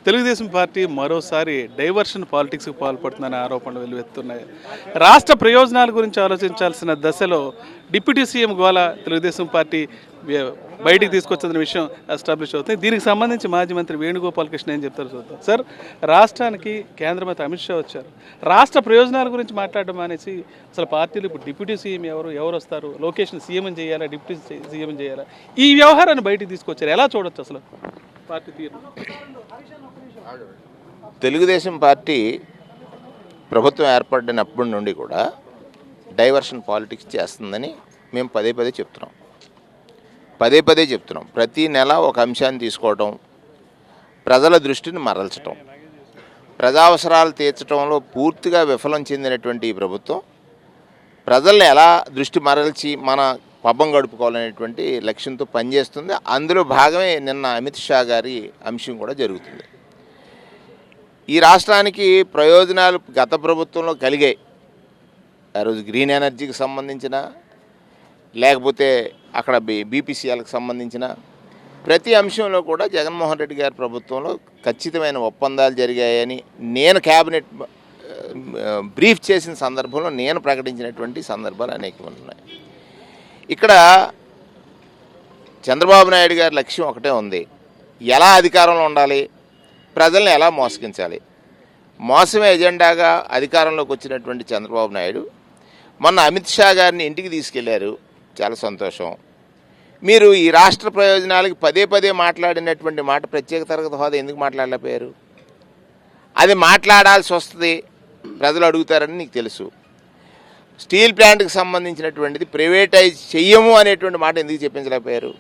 Telugu Desam party మరోసారి diversion పాలిటిక్స్కి పాల్పడుతుందనే ఆరోపణలు వెల్లువెత్తున్నాయి. రాష్ట్ర ప్రయోజనాల గురించి ఆలోచించాల్సిన దశలో డిప్యూటీ సీఎం గోలా తెలుగుదేశం పార్టీ బయటికి తీసుకొచ్చిన విషయం ఎస్టాబ్లిష్ అవుతుంది. దీనికి సంబంధించి మాజీ మంత్రి వేణుగోపాలకృష్ణ ఏం చెప్తారు చూద్దాం. సార్, రాష్ట్రానికి కేంద్ర మంత్రి అమిత్ షా వచ్చారు. రాష్ట్ర ప్రయోజనాల గురించి మాట్లాడడం అనేసి అసలు పార్టీలు ఇప్పుడు డిప్యూటీ సీఎం ఎవరు వస్తారు, లోకేష్ని సీఎం చేయాలా, డిప్యూటీ సీఎం చేయాలా, ఈ వ్యవహారాన్ని బయటికి తీసుకొచ్చారు. ఎలా చూడొచ్చు అసలు పార్టీ తీరు? తెలుగుదేశం పార్టీ ప్రభుత్వం ఏర్పడినప్పటి నుండి కూడా డైవర్షన్ పాలిటిక్స్ చేస్తుందని మేము పదే చెప్తున్నాం. ప్రతి నెల ఒక అంశాన్ని తీసుకోవటం, ప్రజల దృష్టిని మరల్చటం, ప్రజావసరాలు తీర్చడంలో పూర్తిగా విఫలం చెందినటువంటి ఈ ప్రభుత్వం ప్రజల్ని ఎలా దృష్టి మరల్చి మన పబ్బం గడుపుకోవాలనేటువంటి లక్ష్యంతో పనిచేస్తుంది. అందులో భాగమే నిన్న అమిత్ షా గారి అంశం కూడా జరుగుతుంది. ఈ రాష్ట్రానికి ప్రయోజనాలు గత ప్రభుత్వంలో కలిగాయి. ఆ రోజు గ్రీన్ ఎనర్జీకి సంబంధించిన, లేకపోతే అక్కడ బీపీసీఎల్కి సంబంధించిన ప్రతి అంశంలో కూడా జగన్మోహన్ రెడ్డి గారి ప్రభుత్వంలో ఖచ్చితమైన ఒప్పందాలు జరిగాయని నేను క్యాబినెట్ బ్రీఫ్ చేసిన సందర్భంలో నేను ప్రకటించినటువంటి సందర్భాలు అనేకం ఉన్నాయి. ఇక్కడ చంద్రబాబు నాయుడు గారి లక్ష్యం ఒకటే ఉంది. ఎలా అధికారంలో ఉండాలి, ప్రజల్ని ఎలా మోసగించాలి. మోసమే ఎజెండాగా అధికారంలోకి వచ్చినటువంటి చంద్రబాబు నాయుడు మొన్న అమిత్ షా గారిని ఇంటికి తీసుకెళ్లారు. చాలా సంతోషం. మీరు ఈ రాష్ట్ర ప్రయోజనాలకి పదే మాట్లాడినటువంటి మాట ప్రత్యేక తరగతి హోదా ఎందుకు మాట్లాడలేకపోయారు? అది మాట్లాడాల్సి వస్తుంది, ప్రజలు అడుగుతారని నీకు తెలుసు. స్టీల్ ప్లాంట్కి సంబంధించినటువంటిది ప్రైవేటైజ్ చెయ్యము అనేటువంటి మాట ఎందుకు చెప్పించలేకపోయారు?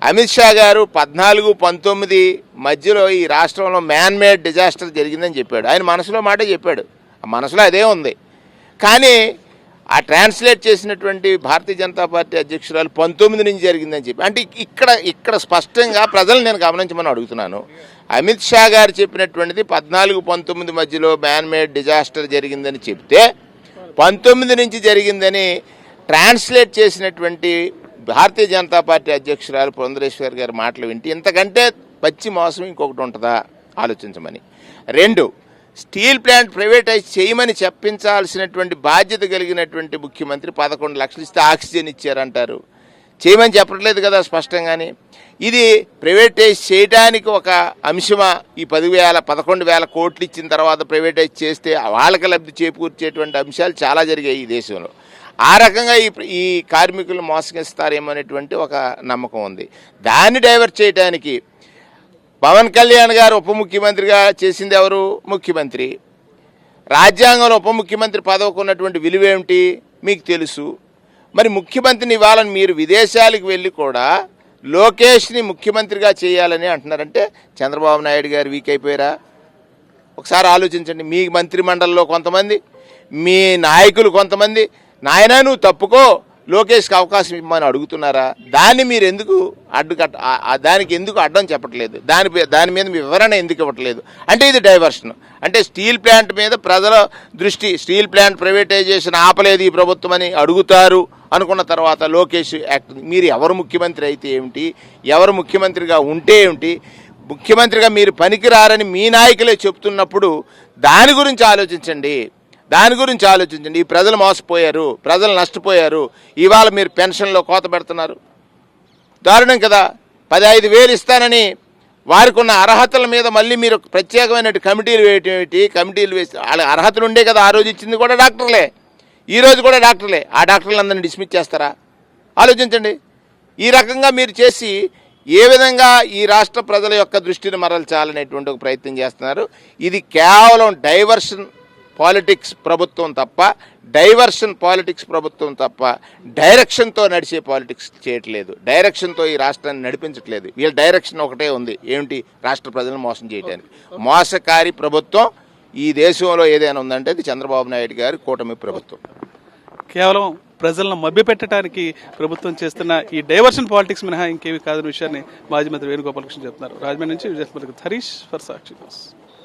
అమిత్ షా గారు 14-19 మధ్యలో ఈ రాష్ట్రంలో మ్యాన్మేడ్ డిజాస్టర్ జరిగిందని చెప్పాడు. ఆయన మనసులో మాట చెప్పాడు, ఆ మనసులో అదే ఉంది. కానీ ఆ ట్రాన్స్లేట్ చేసినటువంటి భారతీయ జనతా పార్టీ అధ్యక్షురాలు 19 నుంచి జరిగిందని చెప్పి, అంటే ఇక్కడ స్పష్టంగా ప్రజలు నేను గమనించమని అడుగుతున్నాను. అమిత్ షా గారు చెప్పినటువంటిది 14-19 మధ్యలో మ్యాన్మేడ్ డిజాస్టర్ జరిగిందని చెప్తే 19 నుంచి జరిగిందని ట్రాన్స్లేట్ చేసినటువంటి భారతీయ జనతా పార్టీ అధ్యక్షురాలు పురంధరేశ్వరి గారి మాటలు వింటే ఇంతకంటే పచ్చి మోసం ఇంకొకటి ఉంటుందా ఆలోచించమని. 2, స్టీల్ ప్లాంట్ ప్రైవేటైజ్ చేయమని చెప్పించాల్సినటువంటి బాధ్యత కలిగినటువంటి ముఖ్యమంత్రి 11 లక్షలు ఇస్తే ఆక్సిజన్ ఇచ్చారంటారు. చేయమని చెప్పట్లేదు కదా స్పష్టంగానే. ఇది ప్రైవేటైజ్ చేయడానికి ఒక అంశమా? ఈ 11,000 కోట్లు ఇచ్చిన తర్వాత ప్రైవేటైజ్ చేస్తే వాళ్ళకి లబ్ధి చేకూర్చేటువంటి అంశాలు చాలా జరిగాయి ఈ దేశంలో. ఆ రకంగా ఈ కార్మికులు మోసగిస్తారేమో అనేటువంటి ఒక నమ్మకం ఉంది. దాన్ని డైవర్ట్ చేయడానికి పవన్ కళ్యాణ్ గారు ఉప ముఖ్యమంత్రిగా చేసింది ఎవరు? ముఖ్యమంత్రి. రాజ్యాంగంలో ఉప ముఖ్యమంత్రి పదవికి ఉన్నటువంటి విలువేమిటి మీకు తెలుసు. మరి ముఖ్యమంత్రిని ఇవ్వాలని మీరు విదేశాలకు వెళ్ళి కూడా లోకేష్ని ముఖ్యమంత్రిగా చేయాలని అంటున్నారంటే చంద్రబాబు నాయుడు గారు వీక్ అయిపోయారా? ఒకసారి ఆలోచించండి. మీ మంత్రిమండలిలో కొంతమంది, మీ నాయకులు కొంతమంది, నాయనా నువ్వు తప్పుకో, లోకేష్కి అవకాశం ఇవ్వమని అడుగుతున్నారా? దాన్ని మీరు ఎందుకు దానికి ఎందుకు అడ్డం చెప్పట్లేదు? దాని మీద మీ వివరణ ఎందుకు ఇవ్వట్లేదు? అంటే ఇది డైవర్షన్. అంటే స్టీల్ ప్లాంట్ మీద ప్రజల దృష్టి, స్టీల్ ప్లాంట్ ప్రైవేటైజేషన్ ఆపలేదు ఈ ప్రభుత్వం అని అడుగుతారు అనుకున్న తర్వాత లోకేష్ యాక్ట్. మీరు ఎవరు ముఖ్యమంత్రి అయితే ఏమిటి, ఎవరు ముఖ్యమంత్రిగా ఉంటే ఏమిటి, ముఖ్యమంత్రిగా మీరు పనికిరారని మీ నాయకులే చెప్తున్నప్పుడు దాని గురించి ఆలోచించండి. ఈ ప్రజలు మోసపోయారు, ప్రజలు నష్టపోయారు. ఇవాళ మీరు పెన్షన్లో కోత పెడుతున్నారు, దారుణం కదా. 15,000 ఇస్తానని వారికి ఉన్న అర్హతల మీద మళ్ళీ మీరు ప్రత్యేకమైన కమిటీలు వేసి వాళ్ళ అర్హతలు ఉండే కదా. ఆ రోజు ఇచ్చింది కూడా డాక్టర్లే, ఈ రోజు కూడా డాక్టర్లే. ఆ డాక్టర్లందరినీ డిస్మిస్ చేస్తారా? ఆలోచించండి. ఈ rకంగా మీరు చేసి ఏ విధంగా ఈ రాష్ట్ర ప్రజల యొక్క దృష్టిని మరల్చాలనేటువంటి ఒక ప్రయత్నం చేస్తున్నారు. ఇది కేవలం డైవర్షన్ పాలిటిక్స్ ప్రభుత్వం తప్ప డైరెక్షన్తో నడిచే పాలిటిక్స్ చేయట్లేదు. డైరెక్షన్తో ఈ రాష్ట్రాన్ని నడిపించట్లేదు. వీళ్ళ డైరెక్షన్ ఒకటే ఉంది, ఏమిటి? రాష్ట్ర ప్రజలను మోసం చేయడానికి. మోసకారి ప్రభుత్వం ఈ దేశంలో ఏదైనా ఉందంటే అది చంద్రబాబు నాయుడు గారి కూటమి ప్రభుత్వం. కేవలం ప్రజలను మభ్యపెట్టడానికి ప్రభుత్వం చేస్తున్న ఈ డైవర్షన్ పాలిటిక్స్ మినహా ఇంకేమి కాదన్న విషయాన్ని మాజీ మంత్రి వేణుగోపాలకృష్ణ చెప్తున్నారు. రాజమండ్రి నుంచి Vijay Harish for Sakshi news.